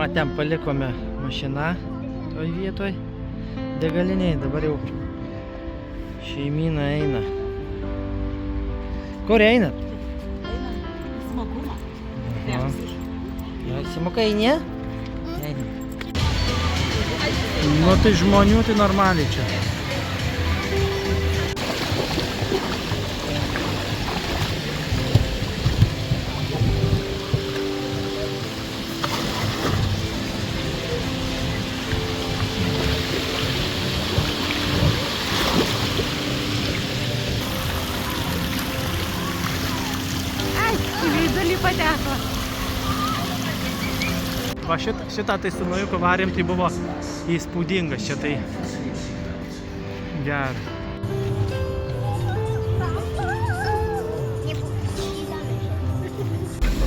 Va, ten palikome mašiną toj vietoj degaliniai, dabar jau šeimyna eina. Kur einat? Einam į smagumą. Simukai eini? Einam. Nu tai žmonių tai normaliai čia. Veidulį pateko. Va šitą tai su nauju pavarėm, tai buvo įspūdingas čia, tai geras.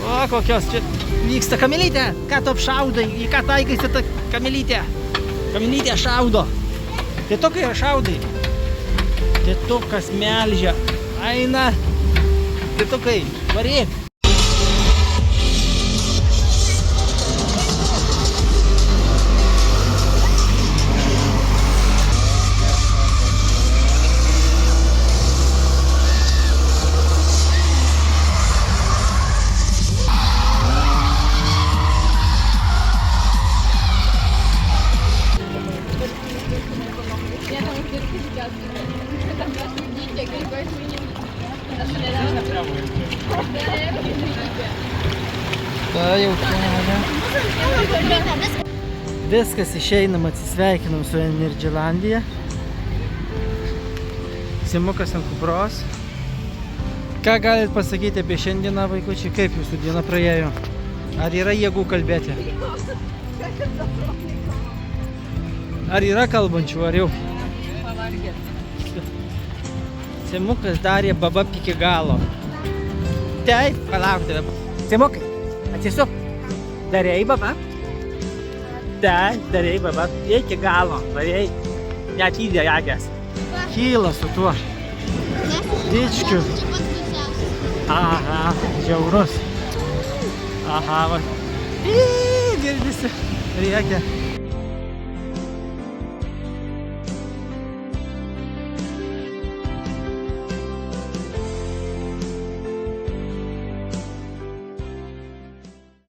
O, kokios čia vyksta kamelytė. Ką tu apšaudai? Į ką taikaisi ta kamelytė? Kamelytė šaudo. Tėtukai šaudai. Tėtukas melžia. Eina. Tėtukai, varyk. Ta jau kelia. Viskas, išeinam, atsisveikinam su Energylandija. Simukas ant kupros. Ką galit pasakyti apie šiandieną, vaikučiai, kaip jūsų diena praėjo? Ar yra jėgų kalbėti? Ar yra kalbančių, ar jau? Simukas darė babap iki galo. Taip, palauk tave. Simukai, atsisuk. Darėjai babap? Taip, darėjai babap. Iki galo, darėjai. Net įdėjagęs. Kyla su tuo. Dičkiu. Aha, žiaurus. Aha, va. Girdisi. Riekia.